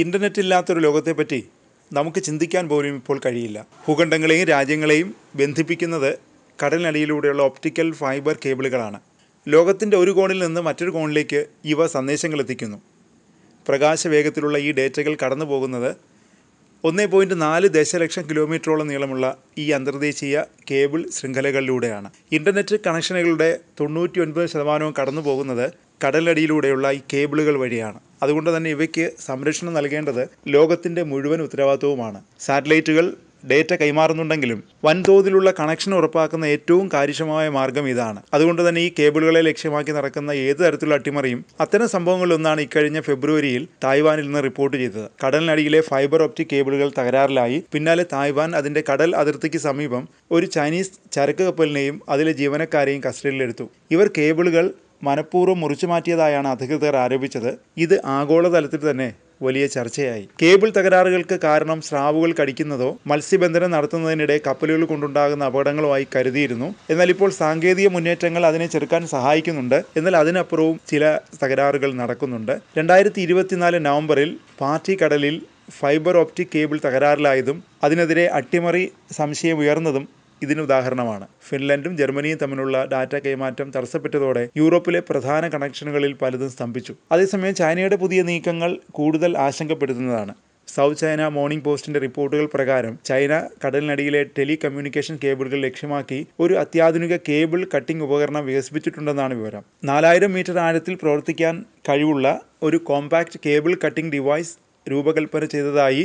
Internet ഇല്ലാത്തൊരു ലോകത്തെപ്പറ്റി നമുക്ക് ചിന്തിക്കാൻ പോലും ഇപ്പോൾ കഴിയില്ല. ഭൂഖണ്ഡങ്ങളെയും രാജ്യങ്ങളെയും ബന്ധിപ്പിക്കുന്നത് കടലിനടിയിലൂടെയുള്ള ഒപ്റ്റിക്കൽ ഫൈബർ കേബിളുകളാണ്. ലോകത്തിൻ്റെ ഒരു കോണിൽ നിന്ന് മറ്റൊരു കോണിലേക്ക് ഇവ സന്ദേശങ്ങൾ എത്തിക്കുന്നു. പ്രകാശവേഗത്തിലുള്ള ഈ ഡേറ്റകൾ കടന്നു പോകുന്നത് 1.4 ദശലക്ഷം കിലോമീറ്ററോളം നീളമുള്ള ഈ അന്തർദേശീയ കേബിൾ ശൃംഖലകളിലൂടെയാണ്. ഇൻ്റർനെറ്റ് കണക്ഷനുകളുടെ 99% കടന്നു പോകുന്നത് കടലടിയിലൂടെയുള്ള ഈ കേബിളുകൾ വഴിയാണ്. അതുകൊണ്ട് തന്നെ ഇവയ്ക്ക് സംരക്ഷണം നൽകേണ്ടത് ലോകത്തിൻ്റെ മുഴുവൻ ഉത്തരവാദിത്വവുമാണ്. സാറ്റലൈറ്റുകൾ ഡേറ്റ കൈമാറുന്നുണ്ടെങ്കിലും വൻതോതിലുള്ള കണക്ഷൻ ഉറപ്പാക്കുന്ന ഏറ്റവും കാര്യക്ഷമമായ മാർഗം ഇതാണ്. അതുകൊണ്ട് തന്നെ ഈ കേബിളുകളെ ലക്ഷ്യമാക്കി നടക്കുന്ന ഏത് തരത്തിലുള്ള അട്ടിമറിയും അത്തരം സംഭവങ്ങളിലൊന്നാണ് ഇക്കഴിഞ്ഞ ഫെബ്രുവരിയിൽ തായ്വാനിൽ നിന്ന് റിപ്പോർട്ട് ചെയ്തത്. കടലിനടിയിലെ ഫൈബർ ഒപ്റ്റിക് കേബിളുകൾ തകരാറിലായി. പിന്നാലെ തായ്വാൻ അതിൻ്റെ കടൽ അതിർത്തിക്ക് സമീപം ഒരു ചൈനീസ് ചരക്ക് കപ്പലിനെയും അതിലെ ജീവനക്കാരെയും കസ്റ്റഡിയിലെടുത്തു. ഇവർ കേബിളുകൾ മനഃപൂർവ്വം മുറിച്ചു മാറ്റിയതായാണ് അധികൃതർ ആരോപിച്ചത്. ഇത് ആഗോളതലത്തിൽ തന്നെ വലിയ ചർച്ചയായി. കേബിൾ തകരാറുകൾക്ക് കാരണം സ്രാവുകൾ കടിക്കുന്നതോ മത്സ്യബന്ധനം നടത്തുന്നതിനിടെ കപ്പലുകൾ കൊണ്ടുണ്ടാകുന്ന അപകടങ്ങളുമായി കരുതിയിരുന്നു. എന്നാൽ ഇപ്പോൾ സാങ്കേതിക മുന്നേറ്റങ്ങൾ അതിനെ ചെറുക്കാൻ സഹായിക്കുന്നുണ്ട്. എന്നാൽ അതിനപ്പുറവും ചില തകരാറുകൾ നടക്കുന്നുണ്ട്. 2024 നവംബറിൽ പാർട്ടി കടലിൽ ഫൈബർ ഒപ്റ്റിക് കേബിൾ തകരാറിലായതും അതിനെതിരെ അട്ടിമറി സംശയം ഉയർന്നതും ഇതിന് ഉദാഹരണമാണ്. ഫിൻലൻഡും ജർമ്മനിയും തമ്മിലുള്ള ഡാറ്റ കൈമാറ്റം തടസ്സപ്പെട്ടതോടെ യൂറോപ്പിലെ പ്രധാന കണക്ഷനുകളിൽ പലതും സ്തംഭിച്ചു. അതേസമയം ചൈനയുടെ പുതിയ നീക്കങ്ങൾ കൂടുതൽ ആശങ്കപ്പെടുത്തുന്നതാണ്. സൗത്ത് ചൈന മോർണിംഗ് പോസ്റ്റിന്റെ റിപ്പോർട്ടുകൾ പ്രകാരം ചൈന കടലിനടിയിലെ ടെലി കമ്മ്യൂണിക്കേഷൻ കേബിളുകൾ ലക്ഷ്യമാക്കി ഒരു അത്യാധുനിക കേബിൾ കട്ടിംഗ് ഉപകരണം വികസിപ്പിച്ചിട്ടുണ്ടെന്നാണ് വിവരം. 4000 മീറ്റർ ആഴത്തിൽ പ്രവർത്തിക്കാൻ കഴിവുള്ള ഒരു കോമ്പാക്ട് കേബിൾ കട്ടിംഗ് ഡിവൈസ് രൂപകൽപ്പന ചെയ്തതായി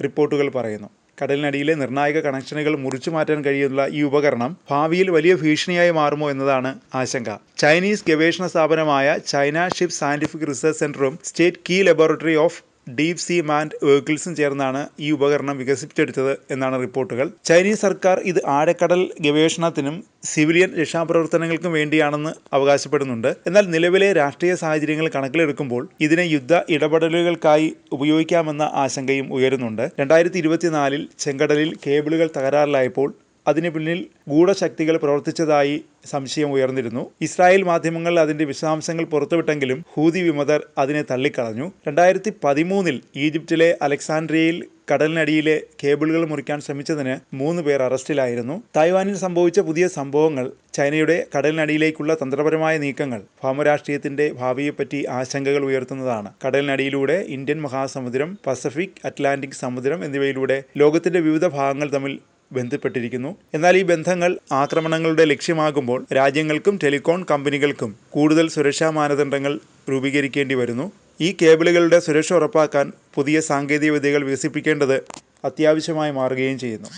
റിപ്പോർട്ടുകൾ പറയുന്നു. കടലിനടിയിലെ നിർണായക കണക്ഷനുകൾ മുറിച്ചു മാറ്റാൻ കഴിയുന്ന ഈ ഉപകരണം ഭാവിയിൽ വലിയ ഭീഷണിയായി മാറുമോ എന്നതാണ് ആശങ്ക. ചൈനീസ് ഗവേഷണ സ്ഥാപനമായ ചൈന ഷിപ്പ് സയന്റിഫിക് റിസർച്ച് സെന്ററും state key laboratory of deep sea manned വെഹിക്കിൾസും ചേർന്നാണ് ഈ ഉപകരണം വികസിപ്പിച്ചെടുത്തത് എന്നാണ് റിപ്പോർട്ടുകൾ. ചൈനീസ് സർക്കാർ ഇത് ആഴക്കടൽ ഗവേഷണത്തിനും സിവിലിയൻ രക്ഷാപ്രവർത്തനങ്ങൾക്കും വേണ്ടിയാണെന്ന് അവകാശപ്പെടുന്നുണ്ട്. എന്നാൽ നിലവിലെ രാഷ്ട്രീയ സാഹചര്യങ്ങൾ കണക്കിലെടുക്കുമ്പോൾ ഇതിനെ യുദ്ധ ഇടപെടലുകൾക്കായി ഉപയോഗിക്കാമെന്ന ആശങ്കയും ഉയരുന്നുണ്ട്. 2024 ചെങ്കടലിൽ കേബിളുകൾ തകരാറിലായപ്പോൾ അതിന് പിന്നിൽ ഗൂഢശക്തികൾ പ്രവർത്തിച്ചതായി സംശയം ഉയർന്നിരുന്നു. ഇസ്രായേൽ മാധ്യമങ്ങൾ അതിൻ്റെ വിശദാംശങ്ങൾ പുറത്തുവിട്ടെങ്കിലും ഹൂതി വിമതർ അതിനെ തള്ളിക്കളഞ്ഞു. 2013 ഈജിപ്തിലെ അലക്സാൻഡ്രിയയിൽ കടലിനടിയിലെ കേബിളുകൾ മുറിക്കാൻ ശ്രമിച്ചതിന് 3 പേർ അറസ്റ്റിലായിരുന്നു. തായ്വാനിൽ സംഭവിച്ച പുതിയ സംഭവങ്ങൾ ചൈനയുടെ കടലിനടിയിലേക്കുള്ള തന്ത്രപരമായ നീക്കങ്ങൾ ഭൗമരാഷ്ട്രീയത്തിന്റെ ഭാവിയെപ്പറ്റി ആശങ്കകൾ ഉയർത്തുന്നതാണ്. കടലിനടിയിലൂടെ ഇന്ത്യൻ മഹാസമുദ്രം, പസഫിക്, അറ്റ്ലാന്റിക് സമുദ്രം എന്നിവയിലൂടെ ലോകത്തിന്റെ വിവിധ ഭാഗങ്ങൾ തമ്മിൽ ബന്ധപ്പെട്ടിരിക്കുന്നു. എന്നാൽ ഈ ബന്ധങ്ങൾ ആക്രമണങ്ങളുടെ ലക്ഷ്യമാകുമ്പോൾ രാജ്യങ്ങൾക്കും ടെലികോം കമ്പനികൾക്കും കൂടുതൽ സുരക്ഷാ മാനദണ്ഡങ്ങൾ രൂപീകരിക്കേണ്ടി വരുന്നു. ഈ കേബിളുകളുടെ സുരക്ഷ ഉറപ്പാക്കാൻ പുതിയ സാങ്കേതിക വിദ്യകൾ വികസിപ്പിക്കേണ്ടത് അത്യാവശ്യമായി മാറുകയും ചെയ്യുന്നു.